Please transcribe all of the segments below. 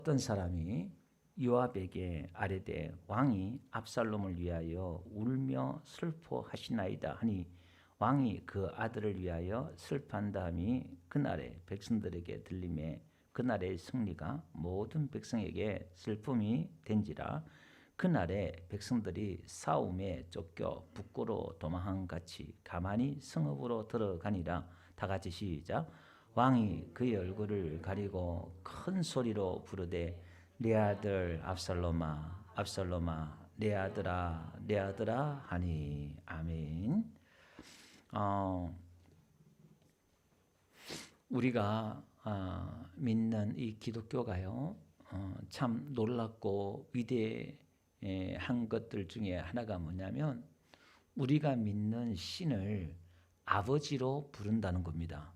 어떤 사람이 요압에게 아뢰되 왕이 압살롬을 위하여 울며 슬퍼하시나이다 하니 왕이 그 아들을 위하여 슬퍼한다함이 그날에 백성들에게 들림에 그날의 승리가 모든 백성에게 슬픔이 된지라. 그날에 백성들이 싸움에 쫓겨 북고로 도망한 같이 가만히 성읍으로 들어가니라. 다 같이 시작. 왕이 그의 얼굴을 가리고 큰 소리로 부르되 내 아들 압살롬아 압살롬아 내 아들아 내 아들아 하니. 아멘. 우리가 믿는 이 기독교가요, 참 놀랍고 위대한 것들 중에 하나가 뭐냐면 우리가 믿는 신을 아버지로 부른다는 겁니다.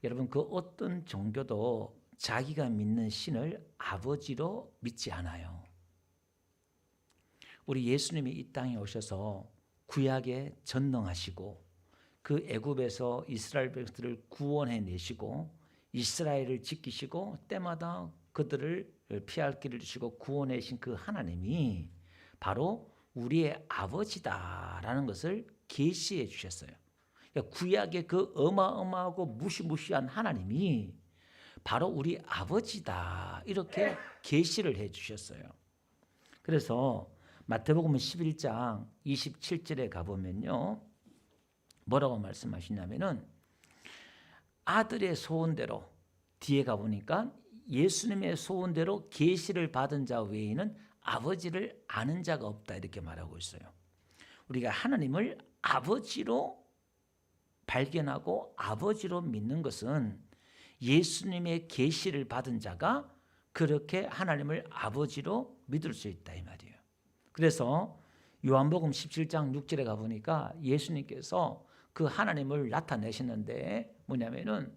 여러분, 그 어떤 종교도 자기가 믿는 신을 아버지로 믿지 않아요. 우리 예수님이 이 땅에 오셔서 구약에 전능하시고 그 애굽에서 이스라엘 백성들을 구원해 내시고 이스라엘을 지키시고 때마다 그들을 피할 길을 주시고 구원해 신 그 하나님이 바로 우리의 아버지다라는 것을 계시해 주셨어요. 그러니까 구약의 그 어마어마하고 무시무시한 하나님이 바로 우리 아버지다 이렇게 계시를 해 주셨어요. 그래서 마태복음 11장 27절에 가보면요, 뭐라고 말씀하시냐면은 아들의 소원대로, 뒤에 가보니까 예수님의 소원대로 계시를 받은 자 외에는 아버지를 아는 자가 없다 이렇게 말하고 있어요. 우리가 하나님을 아버지로 발견하고 아버지로 믿는 것은 예수님의 계시를 받은 자가 그렇게 하나님을 아버지로 믿을 수 있다 이 말이에요. 그래서 요한복음 17장 6절에 가보니까 예수님께서 그 하나님을 나타내시는데 뭐냐면은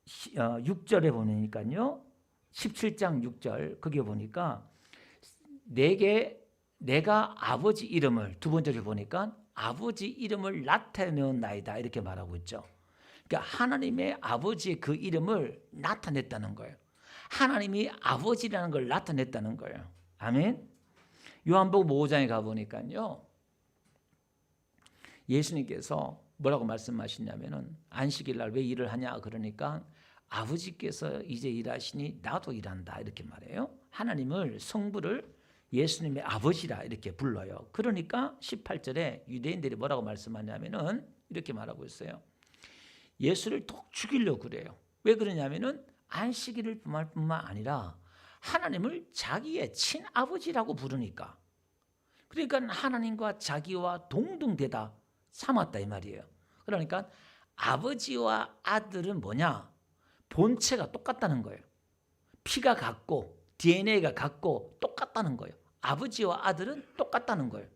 6절에 보니까요, 17장 6절 거기에 보니까 내가 아버지 이름을, 두 번째를 보니까 아버지 이름을 나타내었나이다 이렇게 말하고 있죠. 그러니까 하나님의 아버지의 그 이름을 나타냈다는 거예요. 하나님이 아버지라는 걸 나타냈다는 거예요. 아멘. 요한복음 5장에 가보니까요, 예수님께서 뭐라고 말씀하시냐면은 안식일 날 왜 일을 하냐 그러니까 아버지께서 이제 일하시니 나도 일한다 이렇게 말해요. 하나님을, 성부를 예수님의 아버지라 이렇게 불러요. 그러니까 18절에 유대인들이 뭐라고 말씀하냐면은 이렇게 말하고 있어요. 예수를 톡 죽이려고 그래요. 왜 그러냐면은 안식일을 뿐만 아니라 하나님을 자기의 친아버지라고 부르니까. 그러니까 하나님과 자기와 동등되다 삼았다 이 말이에요. 그러니까 아버지와 아들은 뭐냐? 본체가 똑같다는 거예요. 피가 같고 DNA가 같고 똑같다는 거예요. 아버지와 아들은 똑같다는 거예요.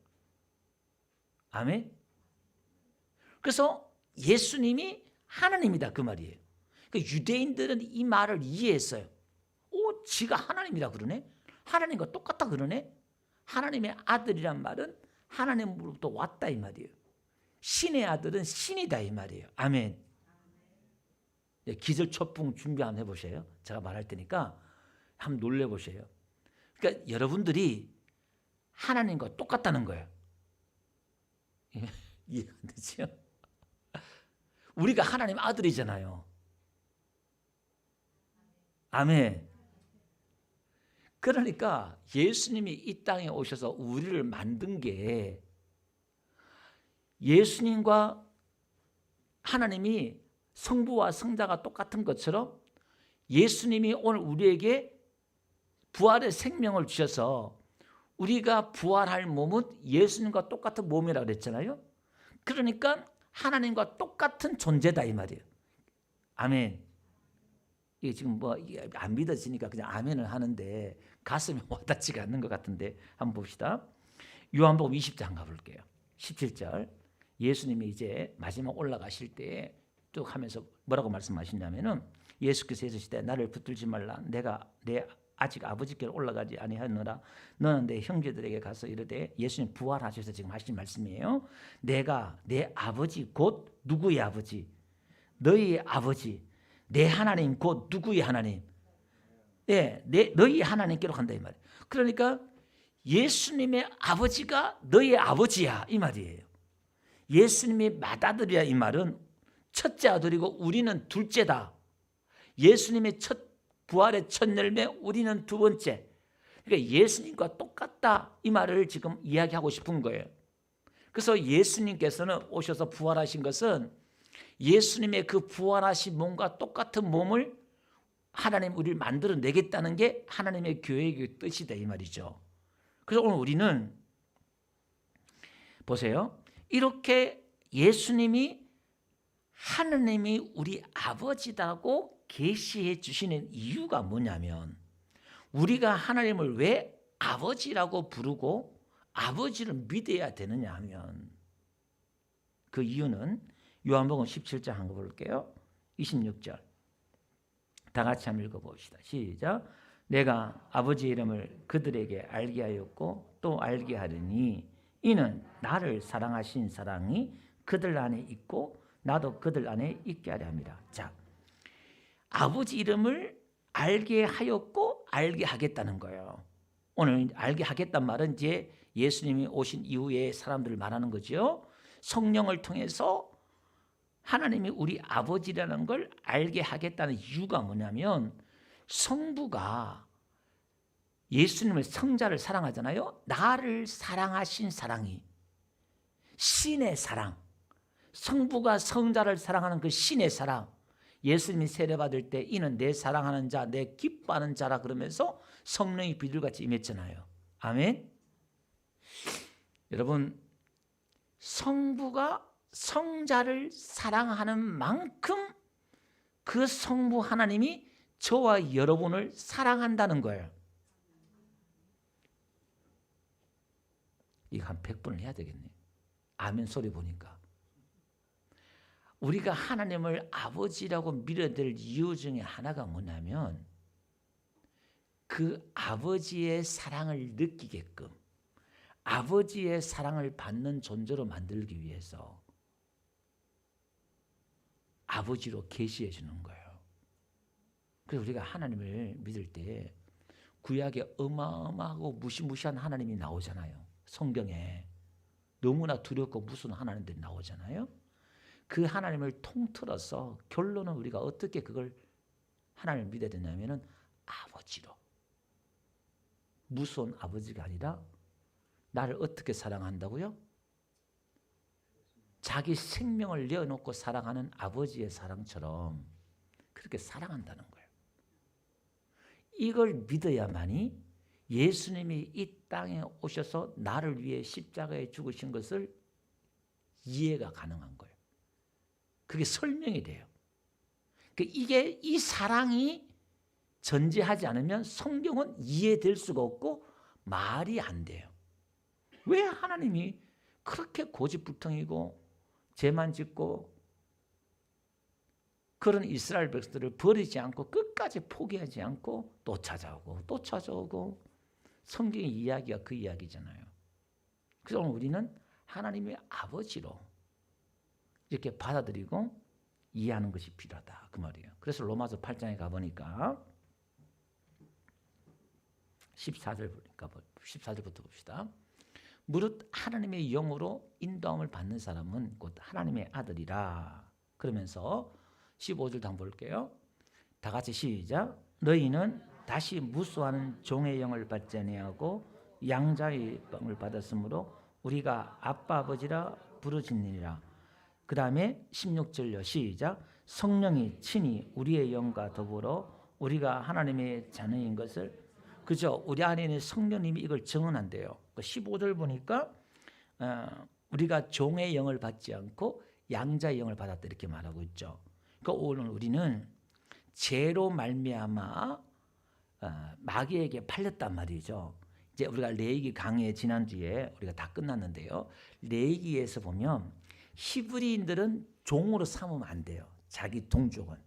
아멘. 그래서 예수님이 하나님이다 그 말이에요. 그러니까 유대인들은 이 말을 이해했어요. 오, 지가 하나님이라 그러네? 하나님과 똑같다 그러네? 하나님의 아들이란 말은 하나님으로부터 왔다 이 말이에요. 신의 아들은 신이다 이 말이에요. 아멘. 기절초풍 준비 한번 해보세요. 제가 말할 테니까 한번 놀래보세요. 그러니까 여러분들이 하나님과 똑같다는 거예요. 이해가 안 되죠? 우리가 하나님 아들이잖아요. 아멘. 그러니까 예수님이 이 땅에 오셔서 우리를 만든 게 예수님과 하나님이 성부와 성자가 똑같은 것처럼 예수님이 오늘 우리에게 부활의 생명을 주셔서 우리가 부활할 몸은 예수님과 똑같은 몸이라고 그랬잖아요. 그러니까 하나님과 똑같은 존재다 이 말이에요. 아멘. 이게 지금 뭐 안 믿어지니까 그냥 아멘을 하는데 가슴에 와닿지가 않는 것 같은데 한번 봅시다. 요한복음 20장 가볼게요. 17절. 예수님이 이제 마지막 올라가실 때 쭉 하면서 뭐라고 말씀하시냐면은 예수께서 이르시되 나를 붙들지 말라. 내가 아직 아버지께로 올라가지 아니하노라. 너는 내 형제들에게 가서 이르되, 예수님 부활하셔서 지금 하신 말씀이에요. 내가 내 아버지 곧 누구의 아버지? 너희의 아버지 내 하나님 곧 누구의 하나님? 예, 너희 하나님께로 간다 이 말이에요. 그러니까 예수님의 아버지가 너의 아버지야 이 말이에요. 예수님의 맏아들이야 이 말은 첫째 아들이고 우리는 둘째다. 예수님의 첫 부활의 첫 열매, 우리는 두 번째. 그러니까 예수님과 똑같다 이 말을 지금 이야기하고 싶은 거예요. 그래서 예수님께서는 오셔서 부활하신 것은 예수님의 그 부활하신 몸과 똑같은 몸을 하나님 우리를 만들어내겠다는 게 하나님의 계획의 뜻이다 이 말이죠. 그래서 오늘 우리는 보세요. 이렇게 예수님이 하나님이 우리 아버지라고 계시해 주시는 이유가 뭐냐면 우리가 하나님을 왜 아버지라고 부르고 아버지를 믿어야 되느냐 하면 그 이유는 요한복음 17장 한번 볼게요. 26절 다 같이 한번 읽어봅시다. 시작. 내가 아버지의 이름을 그들에게 알게 하였고 또 알게 하리니 이는 나를 사랑하신 사랑이 그들 안에 있고 나도 그들 안에 있게 하려 합니다. 자, 아버지 이름을 알게 하였고 알게 하겠다는 거예요. 오늘 알게 하겠다는 말은 이제 예수님이 오신 이후에 사람들을 말하는 거죠. 성령을 통해서 하나님이 우리 아버지라는 걸 알게 하겠다는 이유가 뭐냐면 성부가 예수님을 성자를 사랑하잖아요. 나를 사랑하신 사랑이 신의 사랑, 성부가 성자를 사랑하는 그 신의 사랑, 예수님이 세례받을 때 이는 내 사랑하는 자, 내 기뻐하는 자라 그러면서 성령이 비둘같이 임했잖아요. 아멘. 여러분 성부가 성자를 사랑하는 만큼 그 성부 하나님이 저와 여러분을 사랑한다는 거예요. 이거 한 100번을 해야 되겠네요. 아멘 소리 보니까. 우리가 하나님을 아버지라고 믿어야 될 이유 중에 하나가 뭐냐면 그 아버지의 사랑을 느끼게끔 아버지의 사랑을 받는 존재로 만들기 위해서 아버지로 계시해 주는 거예요. 그래서 우리가 하나님을 믿을 때 구약에 어마어마하고 무시무시한 하나님이 나오잖아요. 성경에 너무나 두렵고 무서운 하나님들이 나오잖아요. 그 하나님을 통틀어서 결론은 우리가 어떻게 그걸 하나님을 믿어야 되냐면은 아버지로. 무서운 아버지가 아니라 나를 어떻게 사랑한다고요? 자기 생명을 내어놓고 사랑하는 아버지의 사랑처럼 그렇게 사랑한다는 거예요. 이걸 믿어야만이 예수님이 이 땅에 오셔서 나를 위해 십자가에 죽으신 것을 이해가 가능한 거예요. 그게 설명이 돼요. 이게 이 사랑이 전제하지 않으면 성경은 이해될 수가 없고 말이 안 돼요. 왜 하나님이 그렇게 고집불통이고 죄만 짓고 그런 이스라엘 백성들을 버리지 않고 끝까지 포기하지 않고 또 찾아오고 또 찾아오고 성경의 이야기가 그 이야기잖아요. 그래서 오늘 우리는 하나님의 아버지로 이렇게 받아들이고 이해하는 것이 필요하다 그 말이에요. 그래서 로마서 8장에 가보니까 14절부터 봅시다. 무릇 하나님의 영으로 인도함을 받는 사람은 곧 하나님의 아들이라. 그러면서 15절도 한번 볼게요. 다 같이 시작. 너희는 다시 무수하는 종의 영을 받지 아니하고 양자의 영을 받았으므로 우리가 아빠 아버지라 부르짖느니라. 그 다음에 16절요. 시작. 성령이 친히 우리의 영과 더불어 우리가 하나님의 자녀인 것을 그죠? 우리 안에 있는 성령님이 이걸 증언한대요. 15절 보니까 우리가 종의 영을 받지 않고 양자의 영을 받았다 이렇게 말하고 있죠. 그러니까 오늘 우리는 죄로 말미암아 마귀에게 팔렸단 말이죠. 이제 우리가 레위기 강의 지난주에 우리가 다 끝났는데요. 레위기에서 보면 히브리인들은 종으로 삼으면 안 돼요. 자기 동족은.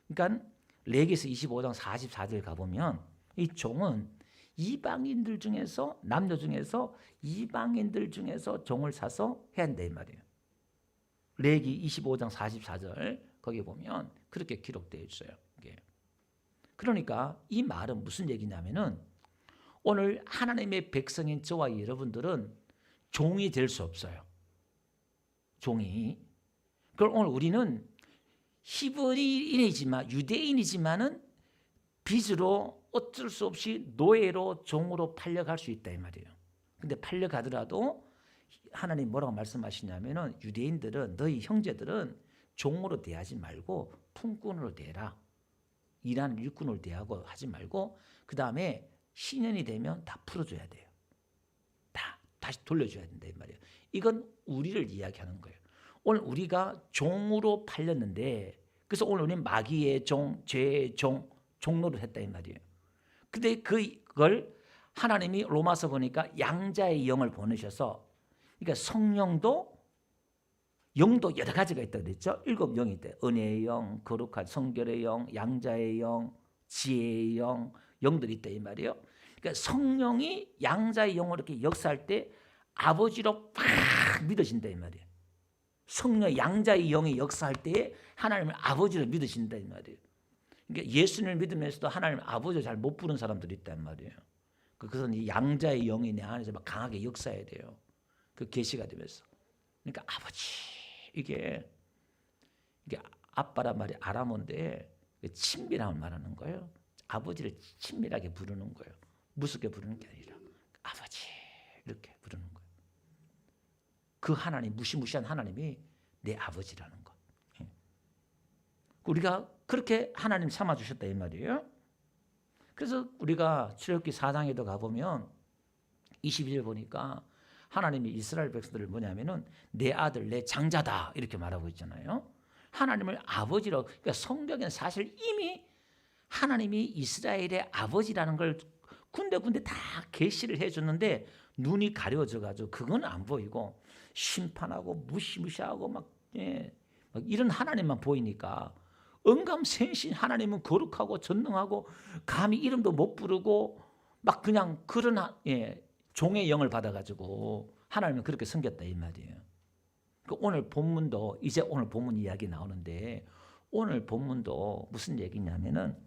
그러니까 레위기에서 25장 44절 가보면 이 종은 이방인들 중에서 남녀 중에서 이방인들 중에서 종을 사서 해야 한다 이 말이에요. 레위기 25장 44절 거기 보면 그렇게 기록되어 있어요. 이게. 그러니까 이 말은 무슨 얘기냐면은 오늘 하나님의 백성인 저와 여러분들은 종이 될 수 없어요. 종이. 그럼 오늘 우리는 히브리인이지만 유대인이지만은 빚으로 어쩔 수 없이 노예로 종으로 팔려갈 수 있다 이 말이에요. 근데 팔려가더라도 하나님 뭐라고 말씀하시냐면은 유대인들은 너희 형제들은 종으로 대하지 말고 품꾼으로 대라. 일하는 일꾼으로 대하고 하지 말고 그 다음에 신년이 되면 다 풀어줘야 돼요. 다시 돌려줘야 된다 이 말이에요. 이건 우리를 이야기하는 거예요. 오늘 우리가 종으로 팔렸는데 그래서 오늘 우리는 마귀의 종, 죄의 종, 종로를 했다 이 말이에요. 근데 그걸 하나님이 로마서 보니까 양자의 영을 보내셔서 그러니까 성령도 영도 여러 가지가 있다고 그랬죠. 7영이 있대. 은혜의 영, 거룩한 성결의 영, 양자의 영, 지혜의 영, 영들이 있다 이 말이에요. 그러니까 성령이 양자의 영으로 이렇게 역사할 때 아버지로 팍 믿어진다 이 말이에요. 성령 양자의 영이 역사할 때에 하나님을 아버지로 믿으신다 이 말이에요. 그러니까 예수님을 믿으면서도 하나님 아버지를 잘 못 부르는 사람들이 있단 말이에요. 그것은 이 양자의 영이 내 안에서 막 강하게 역사해야 돼요. 그 계시가 되면서. 그러니까 아버지 이게 아빠란 말이 아람어인데 친밀함을 말하는 거예요. 아버지를 친밀하게 부르는 거예요. 무섭게 부르는 게 아니라 아버지 이렇게 부르는 거예요. 그 하나님 무시무시한 하나님이 내 아버지라는 거. 우리가 그렇게 하나님 삼아주셨다 이 말이에요. 그래서 우리가 출애굽기 4장에도 가보면 22절 보니까 하나님이 이스라엘 백성들을 뭐냐면은 내 아들 내 장자다 이렇게 말하고 있잖아요. 하나님을 아버지로 그러니까 성경에는 사실 이미 하나님이 이스라엘의 아버지라는 걸 군데군데 다 계시를 해줬는데 눈이 가려져 가지고 그건 안 보이고 심판하고 무시무시하고 막 이런 하나님만 보이니까 언감생신 하나님은 거룩하고 전능하고 감히 이름도 못 부르고 막 그냥 그런 종의 영을 받아가지고 하나님은 그렇게 섬겼다 이 말이에요. 오늘 본문도 이제 오늘 본문 이야기 나오는데 오늘 본문도 무슨 얘기냐면은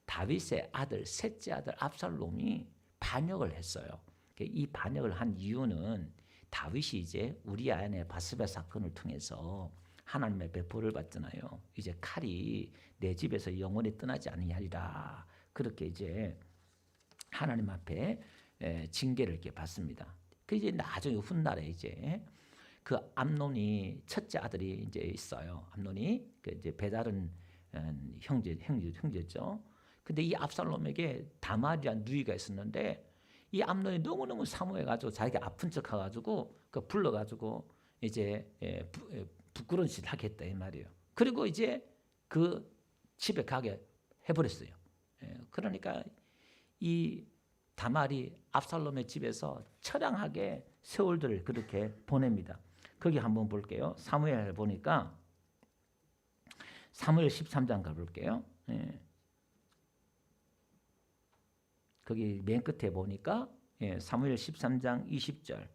다윗의 아들 셋째 아들 압살롬이 반역을 했어요. 이 반역을 한 이유는 다윗이 이제 우리아의 바스바 사건을 통해서 하나님의 배포를 받잖아요. 이제 칼이 내 집에서 영원히 떠나지 아니하리라. 그렇게 이제 하나님 앞에 징계를 이렇게 받습니다. 그 이제 나중에 훗날에 이제 그 암논이 첫째 아들이 이제 있어요. 암논이 그 이제 배다른 형제죠. 근데 이 압살롬에게 다말이라는 누이가 있었는데 이 암논이 너무너무 사모해가지고 자기가 아픈 척해가지고 그 불러가지고 이제 부끄러운 짓을 하겠다 이 말이에요. 그리고 이제 그 집에 가게 해버렸어요. 그러니까 이 다말이 압살롬의 집에서 처량하게 세월들을 그렇게 보냅니다. 거기 한번 볼게요. 사무엘 보니까 사무엘 13장 가볼게요. 거기 맨 끝에 보니까 사무엘 13장 20절.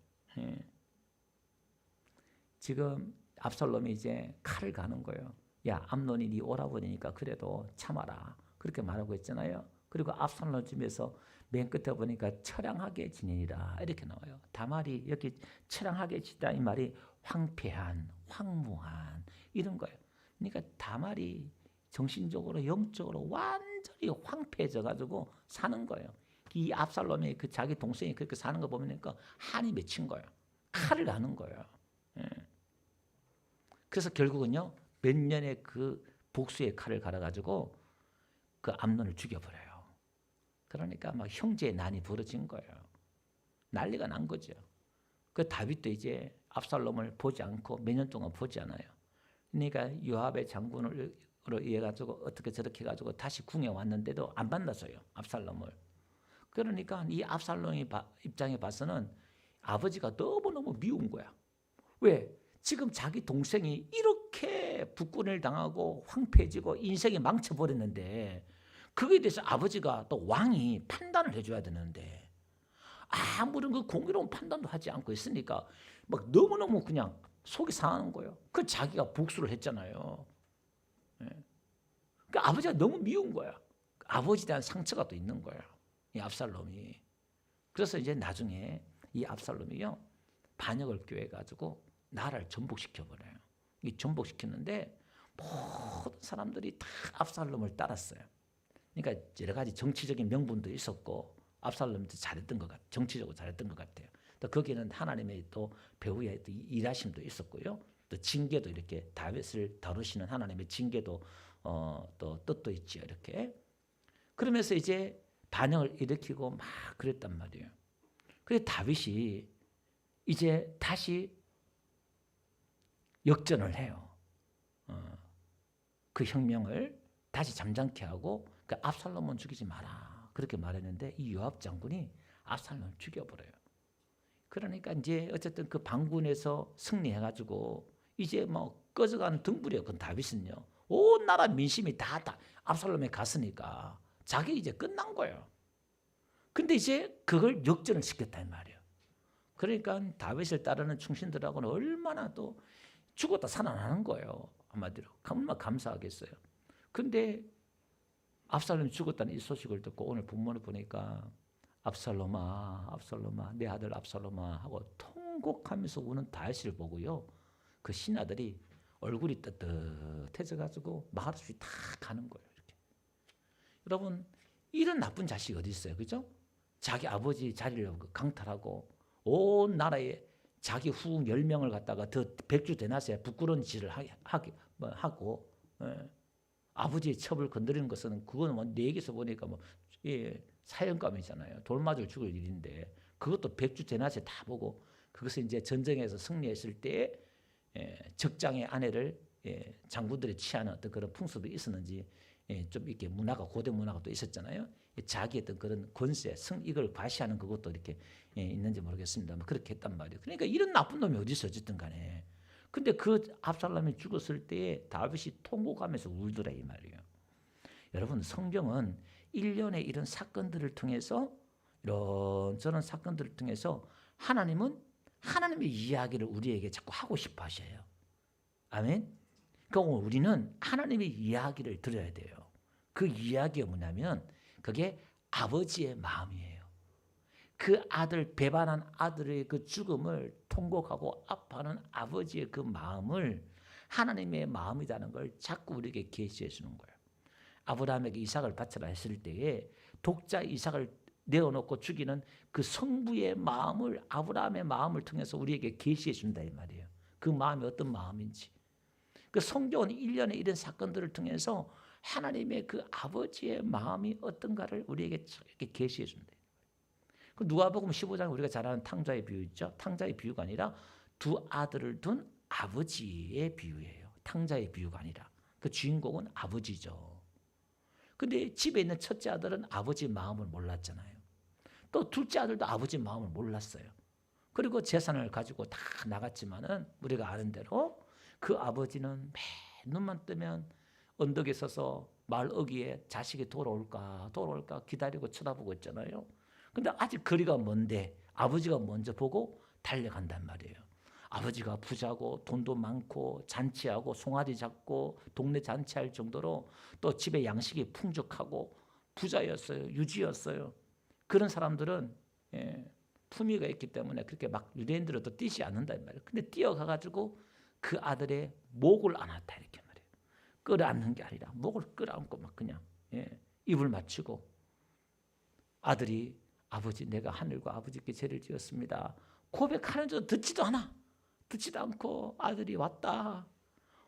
지금 압살롬이 이제 칼을 가는 거예요. 야 암논이 네 오라버니니까 그래도 참아라. 그렇게 말하고 있잖아요. 그리고 압살롬 집에서 맨 끝에 보니까 처량하게 지내니라 이렇게 나와요. 다말이 이렇게 처량하게 지다 이 말이 황폐한, 황무한 이런 거예요. 그러니까 다말이 정신적으로 영적으로 완전히 황폐해져 가지고 사는 거예요. 이 압살롬이 그 자기 동생이 그렇게 사는 거 보니까 한이 맺힌 거예요. 칼을 가는 거예요. 그래서 결국은요 몇 년의 그 복수의 칼을 갈아가지고 그 암논을 죽여버려요. 그러니까 막 형제의 난이 벌어진 거예요. 난리가 난 거죠. 그 다윗도 이제 압살롬을 보지 않고 몇 년 동안 보지 않아요. 그러니까 요압의 장군으로 인해 가지고 어떻게 저렇게 해가지고 다시 궁에 왔는데도 안 만났어요. 압살롬을. 그러니까 이 압살롬의 입장에 봐서는 아버지가 너무너무 미운 거야. 왜? 지금 자기 동생이 이렇게 북군을 당하고 황폐해지고 인생이 망쳐버렸는데 그거에 대해서 아버지가 또 왕이 판단을 해줘야 되는데 아무런 그 공의로운 판단도 하지 않고 있으니까 막 너무너무 그냥 속이 상하는 거예요. 그 자기가 복수를 했잖아요. 그 아버지가 너무 미운 거야. 아버지에 대한 상처가 또 있는 거야. 이 압살롬이. 그래서 이제 나중에 이 압살롬이요, 반역을 꾀해가지고 나라를 전복시켜버려요. 이 전복시켰는데 모든 사람들이 다 압살롬을 따랐어요. 그러니까 여러 가지 정치적인 명분도 있었고 압살롬도 잘했던 것 같아요. 정치적으로 잘했던 것 같아요. 또 거기는 하나님의 또 배후의 또 일하심도 있었고요. 또 징계도 이렇게 다윗을 다루시는 하나님의 징계도 또 뜻도 있죠. 이렇게. 그러면서 이제 반역을 일으키고 막 그랬단 말이에요. 그래서 다윗이 이제 다시 역전을 해요. 그 혁명을 다시 잠잠케 하고 그 압살롬은 죽이지 마라. 그렇게 말했는데 이 요압 장군이 압살롬을 죽여버려요. 그러니까 이제 어쨌든 그 반군에서 승리해가지고 이제 뭐 꺼져가는 등불이에요. 그 다윗은요. 온 나라 민심이 다 압살롬에 갔으니까 자기 이제 끝난 거예요. 근데 이제 그걸 역전을 시켰단 말이에요. 그러니까 다윗을 따르는 충신들하고는 얼마나 또 죽었다 살아나는 거예요. 한마디로. 얼마나 감사하겠어요. 근데 압살롬이 죽었다는 이 소식을 듣고 오늘 본문을 보니까 압살롬아, 압살롬아, 내 아들 압살롬아 하고 통곡하면서 우는 다윗을 보고요. 그 신하들이 얼굴이 뜨뜻해져가지고 말할 수 없이 다 가는 거예요. 이렇게. 여러분, 이런 나쁜 자식이 어디 있어요, 그죠? 자기 아버지 자리를 강탈하고 온 나라에 자기 후궁 10명을 갖다가 더 백주 대낮에 부끄러운 짓을 하고 아버지의 첩을 건드리는 것은 그거는 뭐 내 얘기에서 보니까 뭐 사형감이잖아요. 돌 맞을 죽을 일인데 그것도 백주 대낮에 다 보고 그것을 이제 전쟁에서 승리했을 때 적장의 아내를 장군들이 취하는 어떤 그런 풍습이 있었는지 좀 이렇게 문화가 고대 문화가 또 있었잖아요. 자기의 어떤 그런 권세, 이걸 과시하는 그것도 이렇게 있는지 모르겠습니다만 그렇게 했단 말이에요. 그러니까 이런 나쁜 놈이 어디 있어 어쨌든 간에. 근데 그 압살롬이 죽었을 때에 다윗이 통곡하면서 울더라 이 말이에요. 여러분 성경은 일련의 이런 사건들을 통해서 이런저런 사건들을 통해서 하나님은 하나님의 이야기를 우리에게 자꾸 하고 싶어 하셔요. 아멘. 그러니까 우리는 하나님의 이야기를 들어야 돼요. 그 이야기가 뭐냐면 그게 아버지의 마음이에요. 그 아들 배반한 아들의 그 죽음을 통곡하고 아파하는 아버지의 그 마음을 하나님의 마음이라는 걸 자꾸 우리에게 계시해 주는 거예요. 아브라함에게 이삭을 바쳐라 했을 때에 독자 이삭을 내어놓고 죽이는 그 성부의 마음을 아브라함의 마음을 통해서 우리에게 계시해 준다 이 말이에요. 그 마음이 어떤 마음인지. 그 성경은 일련의 이런 사건들을 통해서 하나님의 그 아버지의 마음이 어떤가를 우리에게 이렇게 계시해 준다. 그 누가복음 15장 우리가 잘 아는 탕자의 비유 있죠. 탕자의 비유가 아니라 두 아들을 둔 아버지의 비유예요. 탕자의 비유가 아니라. 그 주인공은 아버지죠. 근데 집에 있는 첫째 아들은 아버지의 마음을 몰랐잖아요. 또 둘째 아들도 아버지의 마음을 몰랐어요. 그리고 재산을 가지고 다 나갔지만은 우리가 아는 대로 그 아버지는 매 눈만 뜨면 언덕에 서서 말 어귀에 자식이 돌아올까 기다리고 쳐다보고 있잖아요. 근데 아직 거리가 먼데 아버지가 먼저 보고 달려간단 말이에요. 아버지가 부자고 돈도 많고 잔치하고 송아지 잡고 동네 잔치할 정도로 또 집에 양식이 풍족하고 부자였어요. 유지였어요. 그런 사람들은 품위가 있기 때문에 그렇게 막 유대인들은 또 뛰지 않는단 말이에요. 근데 뛰어가가지고 그 아들의 목을 안았다 이렇게 말해요. 끌어안는 게 아니라 목을 끌어안고 막 그냥 입을 맞추고 아들이 아버지 내가 하늘과 아버지께 죄를 지었습니다. 고백하는 줄 듣지도 않아. 듣지도 않고 아들이 왔다.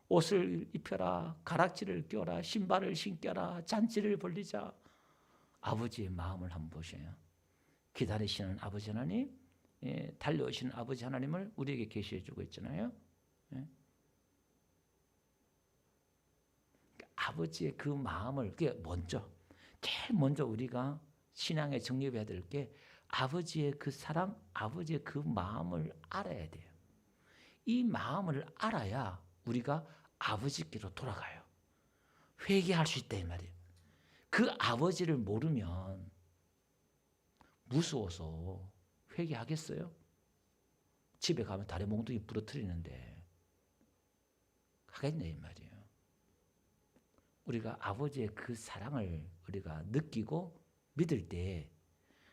옷을 입혀라. 가락지를 껴라. 신발을 신겨라. 잔치를 벌리자. 아버지의 마음을 한번 보셔요. 기다리시는 아버지 하나님, 달려오시는 아버지 하나님을 우리에게 계시해 주고 있잖아요. 아버지의 그 마음을 그게 제일 먼저 우리가 신앙에 정립해야 될 게 아버지의 그 사랑, 아버지의 그 마음을 알아야 돼요. 이 마음을 알아야 우리가 아버지께로 돌아가요. 회개할 수 있다 이 말이에요. 그 아버지를 모르면 무서워서 회개하겠어요? 집에 가면 다리 몽둥이 부러뜨리는데 하겠냐 이 말이에요. 우리가 아버지의 그 사랑을 우리가 느끼고 믿을 때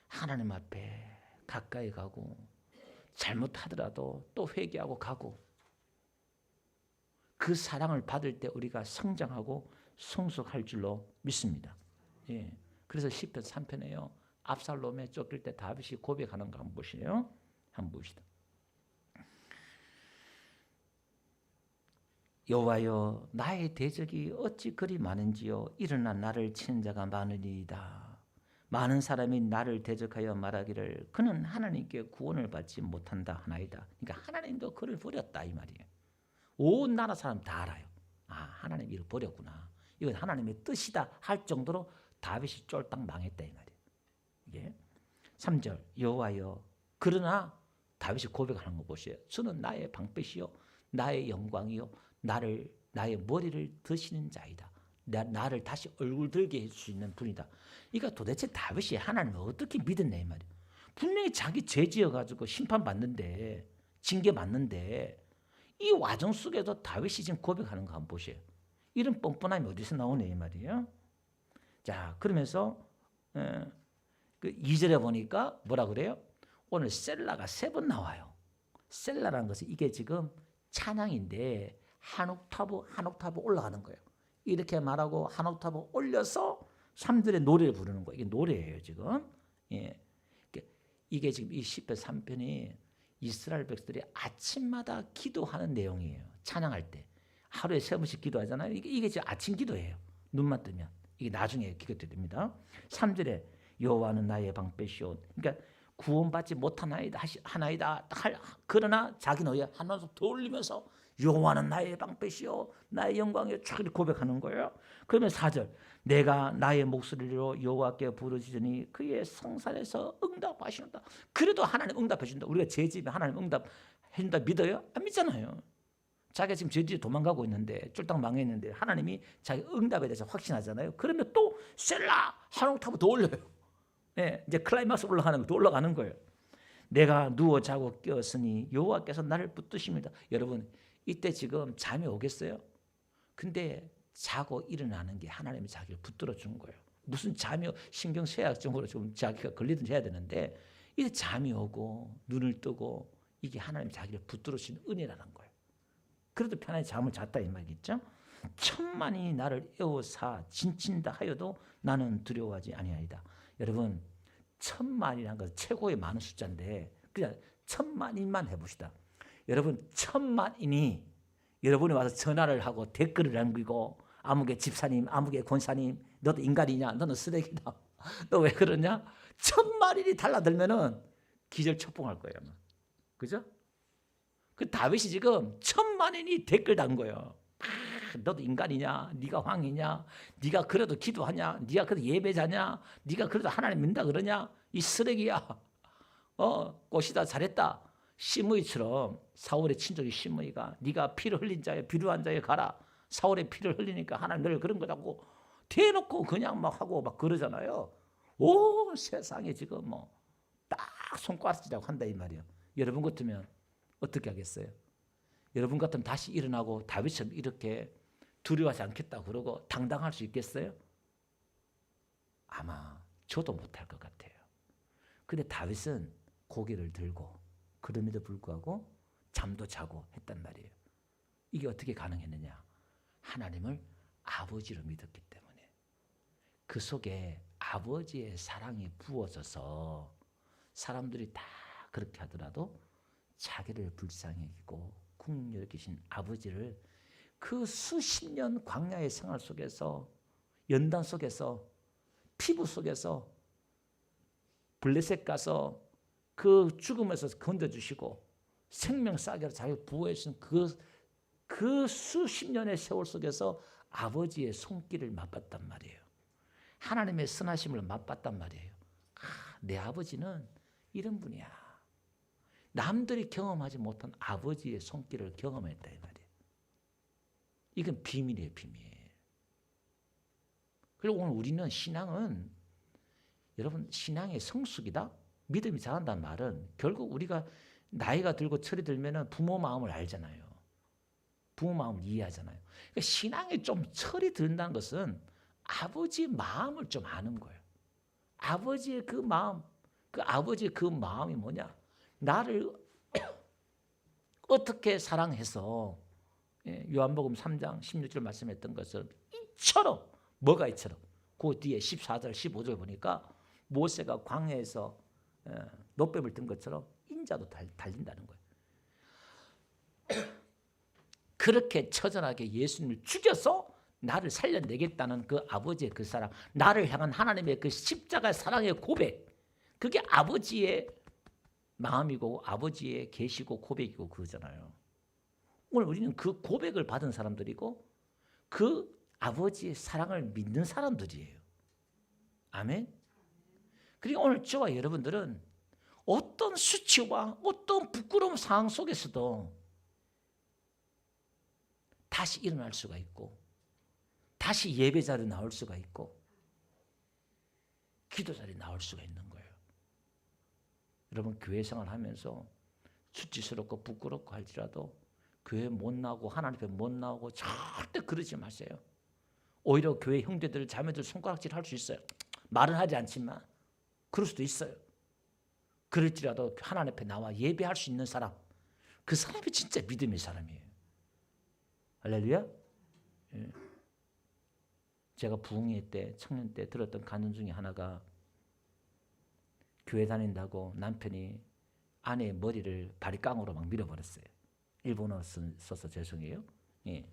하나님 앞에 가까이 가고 잘못하더라도 또 회개하고 가고 그 사랑을 받을 때 우리가 성장하고 성숙할 줄로 믿습니다. 예. 그래서 시편 3편에요. 압살롬에 쫓길 때 다윗이 고백하는 거 한번 보시요. 한번 봅시다. 여호와여 나의 대적이 어찌 그리 많은지요. 일어나 나를 치는 자가 많으리이다. 많은 사람이 나를 대적하여 말하기를 그는 하나님께 구원을 받지 못한다 하나이다. 그러니까 하나님도 그를 버렸다 이 말이에요. 온 나라 사람 다 알아요. 아, 하나님이 이를 버렸구나. 이건 하나님의 뜻이다 할 정도로 다윗이 쫄딱 망했다 이 말이에요. 이게 3절 여호와여 그러나 다윗이 고백하는 거 보세요. 주는 나의 방패시요 나의 영광이요 나의 머리를 드시는 자이다. 나를 다시 얼굴 들게 할 수 있는 분이다. 그러니까 도대체 다윗이 하나님을 어떻게 믿었냐 이 말이에요. 분명히 자기 죄 지어가지고 심판받는데 징계 맞는데 이 와정 속에도 다윗이 지금 고백하는 거 한번 보세요. 이런 뻔뻔함이 어디서 나오네 이 말이에요. 자 그러면서 그 2절에 보니까 뭐라 그래요? 오늘 셀라가 3번 나와요. 셀라라는 것은 이게 지금 찬양인데 한 옥타브 올라가는 거예요. 이렇게 말하고 한 옥타브 올려서 3절에 노래를 부르는 거예요. 이게 노래예요 지금. 예. 이게 지금 이 시편 3편이 이스라엘 백성들이 아침마다 기도하는 내용이에요. 찬양할 때. 하루에 3번씩 기도하잖아요. 이게 지금 아침 기도예요. 눈만 뜨면. 이게 나중에 기도 때 됩니다. 3절에 여호와는 나의 방패시오. 그러니까 구원받지 못하나이다 하나이다. 그러나 자기는 한 번씩 더 올리면서 여호와는 나의 방패시오 나의 영광이요 쭉 고백하는 거예요. 그러면 4절 내가 나의 목소리로 여호와께 부르짖으니 그의 성산에서 응답하시는다. 그래도 하나님 응답해 준다. 우리가 죄 지으면 하나님 응답해 준다 믿어요? 안 믿잖아요. 자기가 지금 죄지에 도망가고 있는데 쫄딱 망했는데 하나님이 자기 응답에 대해서 확신하잖아요. 그러면 또 셀라 한 옥타브 더 올려요. 네, 이제 클라이막스 올라가는 거 더 올라가는 거예요. 내가 누워 자고 깨었으니 여호와께서 나를 붙드십니다. 여러분 이때 지금 잠이 오겠어요? 근데 자고 일어나는 게 하나님이 자기를 붙들어 준 거예요. 무슨 잠이 신경쇠약증으로 좀 자기가 걸리든지 해야 되는데 이제 잠이 오고 눈을 뜨고 이게 하나님이 자기를 붙들어 주신 은혜라는 거예요. 그래도 편하게 잠을 잤다 이 말이겠죠. 천만이 나를 에워싸 진친다 하여도 나는 두려워하지 아니하리다. 여러분 1000만이라는 것은 최고의 많은 숫자인데 그냥 1000만인만 해봅시다. 여러분 1000만인이 여러분이 와서 전화를 하고 댓글을 남기고 아무개 집사님 아무개 권사님 너도 인간이냐 너는 쓰레기다 너 왜 그러냐 1000만인이 달라들면은 기절초풍할 거예요. 그죠? 그 다윗이 지금 1000만인이 댓글 단 거예요. 너도 인간이냐? 네가 왕이냐? 네가 그래도 기도하냐? 네가 그래도 예배자냐? 네가 그래도 하나님 믿는다 그러냐? 이 쓰레기야. 꽃이다 잘했다. 시므이처럼 사울의 친족이 시므이가 네가 피를 흘린 자에 비루한 자에 가라. 사울의 피를 흘리니까 하나님 너를 그런 거라고 대놓고 그냥 막 하고 막 그러잖아요. 온 세상에 지금 뭐 딱 손가락질하고 한다 이 말이에요. 여러분 같으면 어떻게 하겠어요? 여러분 같으면 다시 일어나고 다윗처럼 이렇게 두려워하지 않겠다 그러고 당당할 수 있겠어요? 아마 저도 못할 것 같아요. 근데 다윗은 고개를 들고 그럼에도 불구하고 잠도 자고 했단 말이에요. 이게 어떻게 가능했느냐? 하나님을 아버지로 믿었기 때문에 그 속에 아버지의 사랑이 부어져서 사람들이 다 그렇게 하더라도 자기를 불쌍히 여기고 국률 계신 아버지를 그 수십 년 광야의 생활 속에서 연단 속에서 피부 속에서 블레셋 가서 그 죽음에서 건져주시고 생명 싸게 자기 부어해 주신 그 수십 년의 세월 속에서 아버지의 손길을 맛봤단 말이에요. 하나님의 선하심을 맛봤단 말이에요. 내 아버지는 이런 분이야. 남들이 경험하지 못한 아버지의 손길을 경험했다 이 말이에요. 이건 비밀이에요, 비밀. 그리고 오늘 우리는 신앙은 여러분 신앙의 성숙이다. 믿음이 자란다는 말은 결국 우리가 나이가 들고 철이 들면은 부모 마음을 알잖아요. 부모 마음을 이해하잖아요. 그러니까 신앙에 좀 철이 든다는 것은 아버지 마음을 좀 아는 거예요. 아버지의 그 마음, 그 아버지의 그 마음이 뭐냐? 나를 어떻게 사랑해서 요한복음 3장 16절 말씀했던 것처럼 이처럼 뭐가 이처럼 그 뒤에 14절 15절 보니까 모세가 광야에서 노뱀을 든 것처럼 인자도 달린다는 거예요. 그렇게 처절하게 예수님을 죽여서 나를 살려내겠다는 그 아버지의 그 사랑, 나를 향한 하나님의 그 십자가 사랑의 고백, 그게 아버지의 마음이고 아버지의 계시고 고백이고 그거잖아요. 오늘 우리는 그 고백을 받은 사람들이고 그 아버지의 사랑을 믿는 사람들이에요. 아멘. 그리고 오늘 저와 여러분들은 어떤 수치와 어떤 부끄러운 상황 속에서도 다시 일어날 수가 있고 다시 예배 자리에 나올 수가 있고 기도 자리에 나올 수가 있는 거예요. 여러분 교회 생활하면서 수치스럽고 부끄럽고 할지라도 교회 못 나오고 하나님 앞에 못 나오고 절대 그러지 마세요. 오히려 교회 형제들 자매들 손가락질 할 수 있어요. 말은 하지 않지만 그럴 수도 있어요. 그럴지라도 하나님 앞에 나와 예배할 수 있는 사람, 그 사람이 진짜 믿음의 사람이에요. 할렐루야. 예. 제가 부흥회 때 청년 때 들었던 간증 중에 하나가 교회 다닌다고 남편이 아내의 머리를 바리깡으로 막 밀어버렸어요. 일본어 써서 죄송해요. 예.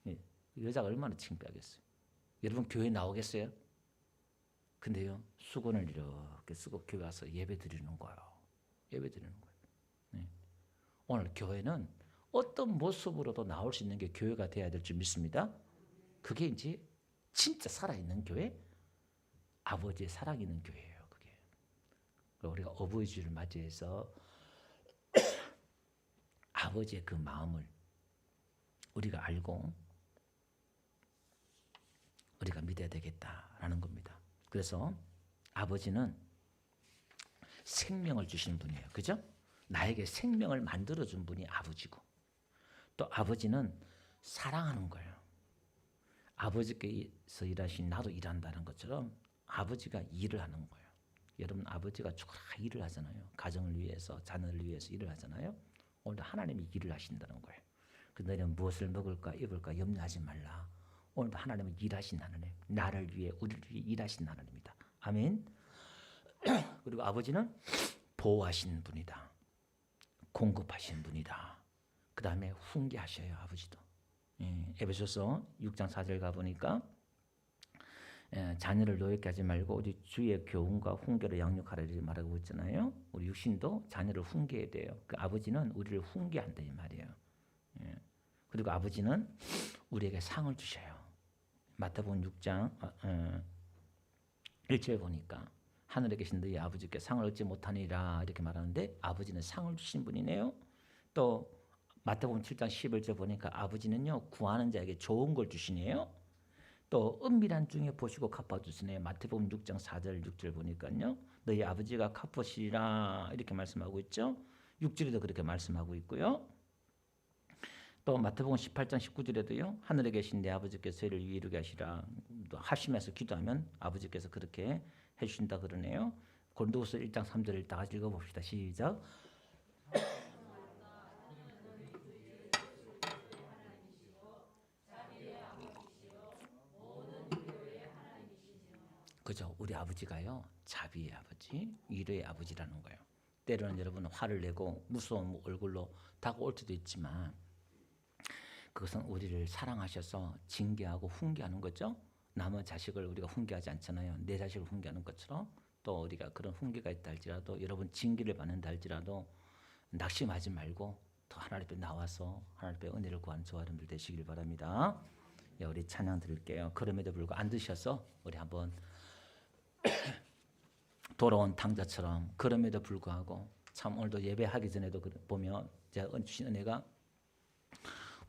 예. 여자가 얼마나 창피하겠어요. 여러분 교회 나오겠어요? 근데요 수건을 이렇게 쓰고 교회 와서 예배 드리는 거예요. 예배 드리는 거예요. 예. 오늘 교회는 어떤 모습으로도 나올 수 있는 게 교회가 돼야 될 줄 믿습니다. 그게 이제 진짜 살아있는 교회, 아버지의 사랑이 있는 교회예요. 그게. 우리가 어버이 주를 맞이해서 아버지의 그 마음을 우리가 알고 우리가 믿어야 되겠다라는 겁니다. 그래서 아버지는 생명을 주시는 분이에요. 그죠? 나에게 생명을 만들어준 분이 아버지고 또 아버지는 사랑하는 거예요. 아버지께서 일하신 나도 일한다는 것처럼 아버지가 일을 하는 거예요. 여러분 아버지가 죽어라 일을 하잖아요. 가정을 위해서 자녀를 위해서 일을 하잖아요. 오늘도 하나님이 일을 하신다는 거예요. 너희는 무엇을 먹을까 입을까 염려하지 말라. 오늘도 하나님은 일하신 하나님, 나를 위해 우리를 위해 일하신 하나님이다. 아멘. 그리고 아버지는 보호하시는 분이다. 공급하시는 분이다. 그 다음에 훈계하셔요. 아버지도. 에베소서 6장 4절 가보니까 자녀를 노엽게 하지 말고 우리 주의 교훈과 훈계로 양육하라 이렇게 말하고 있잖아요. 우리 육신도 자녀를 훈계해야 돼요. 그 아버지는 우리를 훈계한다 이 말이에요. 그리고 아버지는 우리에게 상을 주셔요. 마태복음 6장 1절 보니까 하늘에 계신 너희 아버지께 상을 얻지 못하니라 이렇게 말하는데 아버지는 상을 주신 분이네요. 또 마태복음 7장 11절 보니까 아버지는요 구하는 자에게 좋은 걸 주시네요. 또 은밀한 중에 보시고 갚아주시네요. 마태복음 6장 4절 6절 보니까요 너희 아버지가 갚으시라 이렇게 말씀하고 있죠. 6절에도 그렇게 말씀하고 있고요. 또 마태복음 18장 19절에도요 하늘에 계신 내 아버지께서 저희를 이루게 하시라 또 하시면서 기도하면 아버지께서 그렇게 해주신다 그러네요. 고린도후서 1장 3절을 다 같이 읽어봅시다. 시작. 그죠? 우리 아버지가요 자비의 아버지, 위로의 아버지라는 거예요. 때로는 여러분 화를 내고 무서운 얼굴로 다가올 때도 있지만 그것은 우리를 사랑하셔서 징계하고 훈계하는 거죠. 남의 자식을 우리가 훈계하지 않잖아요. 내 자식을 훈계하는 것처럼 또 우리가 그런 훈계가 있다 할지라도 여러분 징계를 받는다 할지라도 낙심하지 말고 더 하나님 앞에 나와서 하나님 앞에 은혜를 구하는 저와 여러분들 되시길 바랍니다. 예, 우리 찬양 드릴게요. 그럼에도 불구하고 안 드셔서 우리 한번 돌아온 탕자처럼 그럼에도 불구하고 참 오늘도 예배하기 전에도 보면 제가 주신 은혜가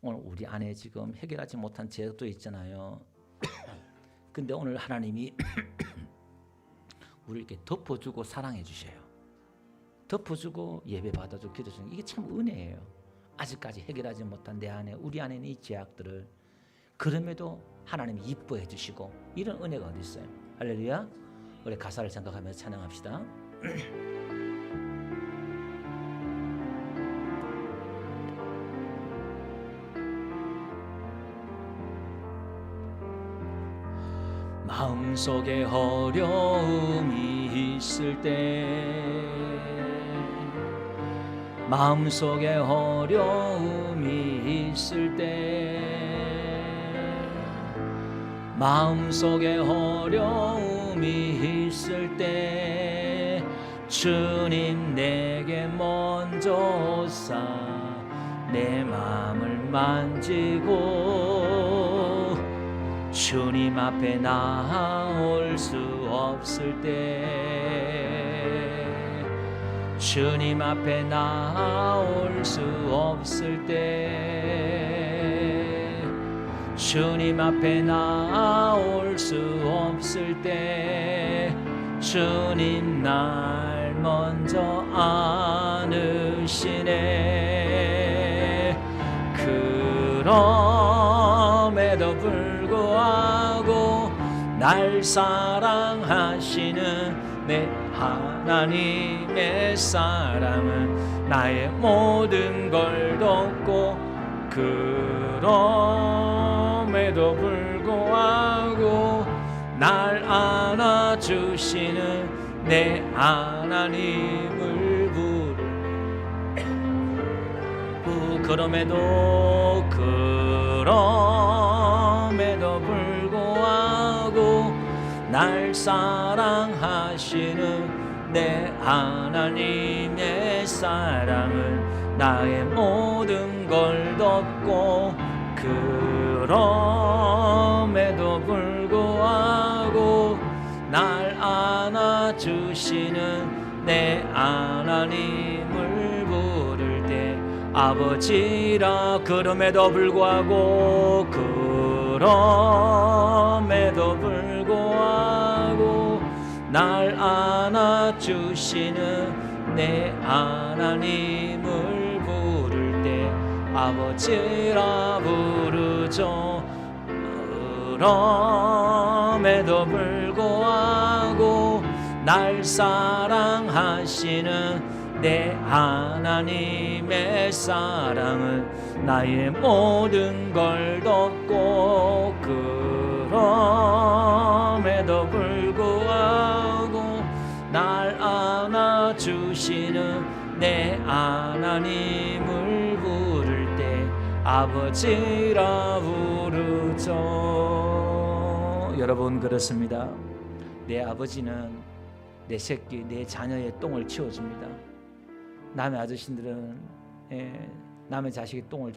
오늘 우리 안에 지금 해결하지 못한 죄도 있잖아요. 근데 오늘 하나님이 우리를 이렇게 덮어주고 사랑해 주셔요. 덮어주고 예배 받아주고 기도해주는 이게 참 은혜예요. 아직까지 해결하지 못한 내 안에 우리 안에 있는 이 죄악들을 그럼에도 하나님이 이뻐해 주시고 이런 은혜가 어디 있어요? 할렐루야. 우리 가사를 생각하면서 찬양합시다. 마음속에 어려움이 있을 때 마음속에 어려움이 있을 때 마음속에 어려움이 있을 때 주님 내게 먼저 오사 내 마음을 만지고 주님 앞에 나올 수 없을 때 주님 앞에 나올 수 없을 때 주님 앞에 나올 수 없을 때 주님 날 먼저 안으시네. 그럼에도 불구하고 날 사랑하시는 내 하나님의 사랑은 나의 모든 걸 덮고 그럼에도 불구하고 날 안아주시는 내 하나님을 그럼에도 불구하고 날 사랑하시는 내 하나님의 사랑은 나의 모든 걸 덮고 그럼에도 불구하고 날 안아주시는 내 하나님을 부를 때 아버지라. 그럼에도 불구하고 그럼에도 불구하고 날 안아주시는 내 하나님을 부를 때 아버지라 부르죠. 그럼에도 불구하고 날 사랑하시는 내 하나님의 사랑은 나의 모든 걸 덮고 그럼에도 불구하고 날 안아주시는 내 하나님을 부를 때 아버지라 부르죠. 여러분 그렇습니다. 내 아버지는 내 새끼, 내 자녀의 똥을 치워줍니다. 남의 아저씨들은 남의 자식의 똥을